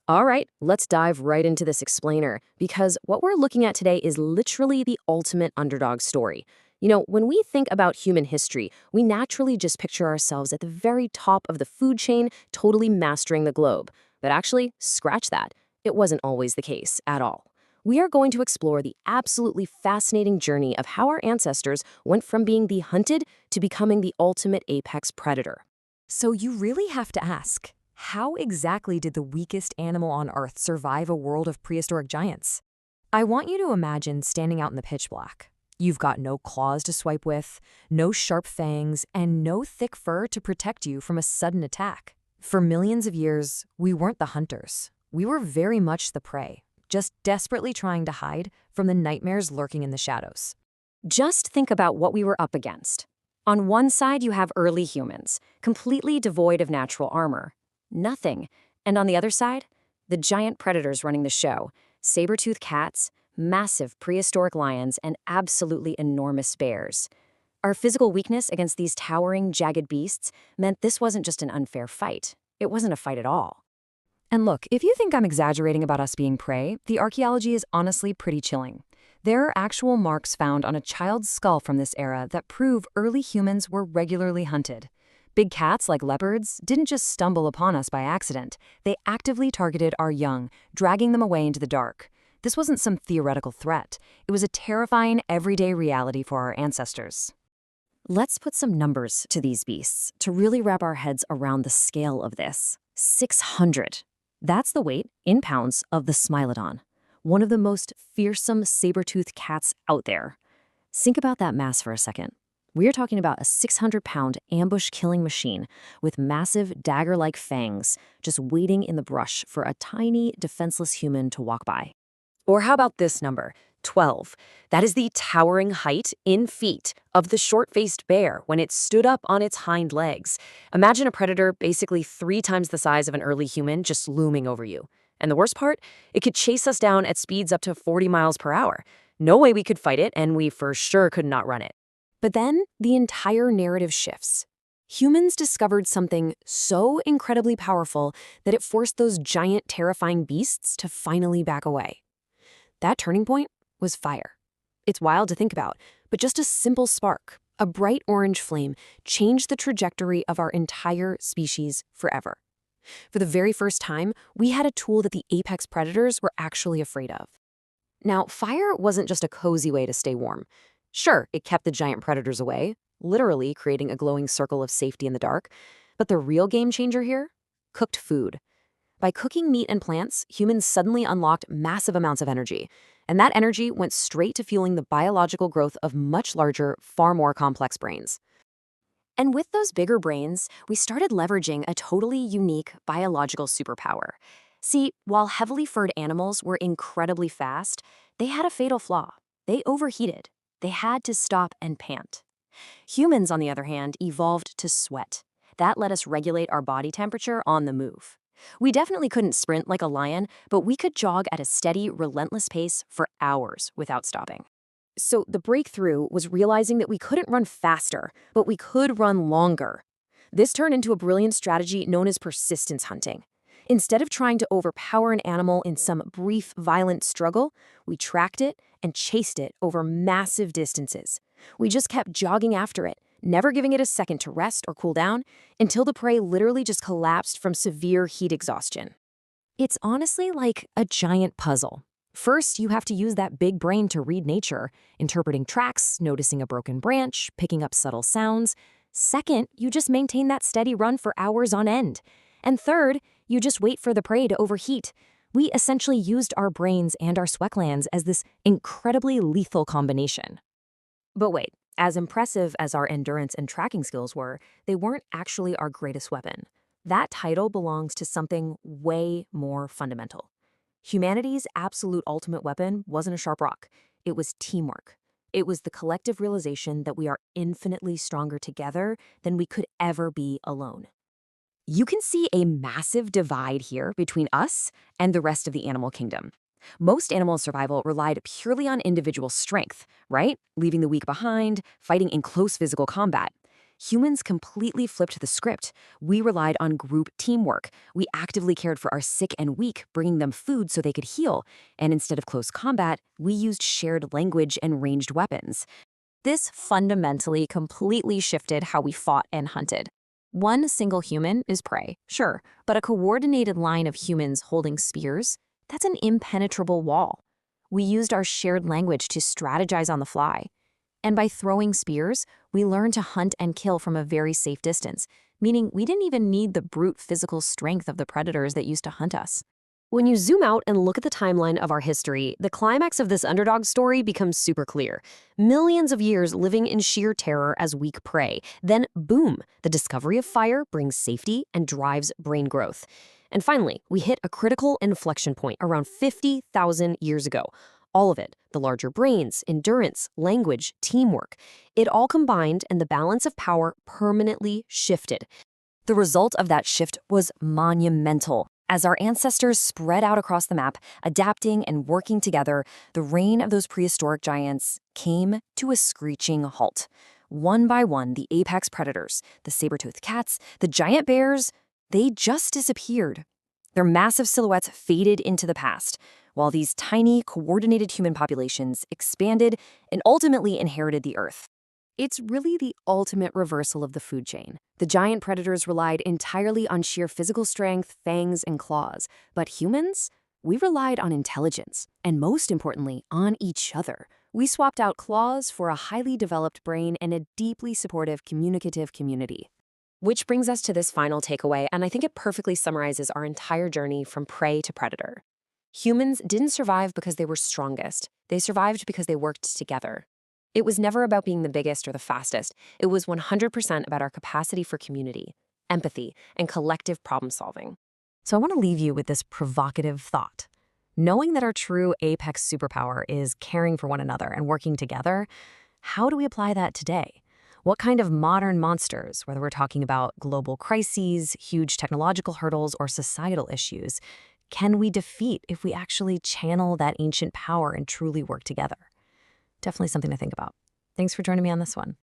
All right, let's dive right into this explainer because what we're looking at today is literally the ultimate underdog story. When we think about human history, we naturally just picture ourselves at the very top of the food chain, totally mastering the globe. But actually, scratch that. It wasn't always the case at all. We are going to explore the absolutely fascinating journey of how our ancestors went from being the hunted to becoming the ultimate apex predator. So you really have to ask, how exactly did the weakest animal on Earth survive a world of prehistoric giants? I want you to imagine standing out in the pitch black. You've got no claws to swipe with, no sharp fangs, and no thick fur to protect you from a sudden attack. For millions of years, we weren't the hunters. We were very much the prey, just desperately trying to hide from the nightmares lurking in the shadows. Just think about what we were up against. On one side, you have early humans, completely devoid of natural armor. Nothing. And on the other side, the giant predators running the show, saber-toothed cats, massive prehistoric lions, and absolutely enormous bears. Our physical weakness against these towering, jagged beasts meant this wasn't just an unfair fight. It wasn't a fight at all. And look, if you think I'm exaggerating about us being prey, the archaeology is honestly pretty chilling. There are actual marks found on a child's skull from this era that prove early humans were regularly hunted. Big cats like leopards didn't just stumble upon us by accident. They actively targeted our young, dragging them away into the dark. This wasn't some theoretical threat. It was a terrifying, everyday reality for our ancestors. Let's put some numbers to these beasts to really wrap our heads around the scale of this. 600. That's the weight, in pounds, of the Smilodon, one of the most fearsome saber-toothed cats out there. Think about that mass for a second. We are talking about a 600-pound ambush-killing machine with massive dagger-like fangs just waiting in the brush for a tiny, defenseless human to walk by. Or how about this number, 12? That is the towering height in feet of the short-faced bear when it stood up on its hind legs. Imagine a predator basically 3 times the size of an early human just looming over you. And the worst part? It could chase us down at speeds up to 40 miles per hour. No way we could fight it, and we for sure could not run it. But then the entire narrative shifts. Humans discovered something so incredibly powerful that it forced those giant, terrifying beasts to finally back away. That turning point was fire. It's wild to think about, but just a simple spark, a bright orange flame, changed the trajectory of our entire species forever. For the very first time, we had a tool that the apex predators were actually afraid of. Now, fire wasn't just a cozy way to stay warm. Sure, it kept the giant predators away, literally creating a glowing circle of safety in the dark. But the real game changer here? Cooked food. By cooking meat and plants, humans suddenly unlocked massive amounts of energy. And that energy went straight to fueling the biological growth of much larger, far more complex brains. And with those bigger brains, we started leveraging a totally unique biological superpower. See, while heavily furred animals were incredibly fast, they had a fatal flaw. They overheated. They had to stop and pant. Humans, on the other hand, evolved to sweat. That let us regulate our body temperature on the move. We definitely couldn't sprint like a lion, but we could jog at a steady, relentless pace for hours without stopping. So the breakthrough was realizing that we couldn't run faster, but we could run longer. This turned into a brilliant strategy known as persistence hunting. Instead of trying to overpower an animal in some brief, violent struggle, we tracked it and chased it over massive distances. We just kept jogging after it, never giving it a second to rest or cool down, until the prey literally just collapsed from severe heat exhaustion. It's honestly like a giant puzzle. First, you have to use that big brain to read nature, interpreting tracks, noticing a broken branch, picking up subtle sounds. Second, you just maintain that steady run for hours on end. And third, you just wait for the prey to overheat. We essentially used our brains and our sweat glands as this incredibly lethal combination. But wait, as impressive as our endurance and tracking skills were, they weren't actually our greatest weapon. That title belongs to something way more fundamental. Humanity's absolute ultimate weapon wasn't a sharp rock. It was teamwork. It was the collective realization that we are infinitely stronger together than we could ever be alone. You can see a massive divide here between us and the rest of the animal kingdom. Most animal survival relied purely on individual strength, right? Leaving the weak behind, fighting in close physical combat. Humans completely flipped the script. We relied on group teamwork. We actively cared for our sick and weak, bringing them food so they could heal. And instead of close combat, we used shared language and ranged weapons. This fundamentally completely shifted how we fought and hunted. One single human is prey, sure, but a coordinated line of humans holding spears, that's an impenetrable wall. We used our shared language to strategize on the fly. And by throwing spears, we learned to hunt and kill from a very safe distance, meaning we didn't even need the brute physical strength of the predators that used to hunt us. When you zoom out and look at the timeline of our history, the climax of this underdog story becomes super clear. Millions of years living in sheer terror as weak prey. Then, boom, the discovery of fire brings safety and drives brain growth. And finally, we hit a critical inflection point around 50,000 years ago. All of it, the larger brains, endurance, language, teamwork, it all combined and the balance of power permanently shifted. The result of that shift was monumental. As our ancestors spread out across the map, adapting and working together, the reign of those prehistoric giants came to a screeching halt. One by one, the apex predators, the saber-toothed cats, the giant bears, they just disappeared. Their massive silhouettes faded into the past, while these tiny, coordinated human populations expanded and ultimately inherited the Earth. It's really the ultimate reversal of the food chain. The giant predators relied entirely on sheer physical strength, fangs, and claws. But humans? We relied on intelligence, and most importantly, on each other. We swapped out claws for a highly developed brain and a deeply supportive, communicative community. Which brings us to this final takeaway, and I think it perfectly summarizes our entire journey from prey to predator. Humans didn't survive because they were strongest. They survived because they worked together. It was never about being the biggest or the fastest. It was 100% about our capacity for community, empathy, and collective problem solving. So I want to leave you with this provocative thought. Knowing that our true apex superpower is caring for one another and working together, how do we apply that today? What kind of modern monsters, whether we're talking about global crises, huge technological hurdles, or societal issues, can we defeat if we actually channel that ancient power and truly work together? Definitely something to think about. Thanks for joining me on this one.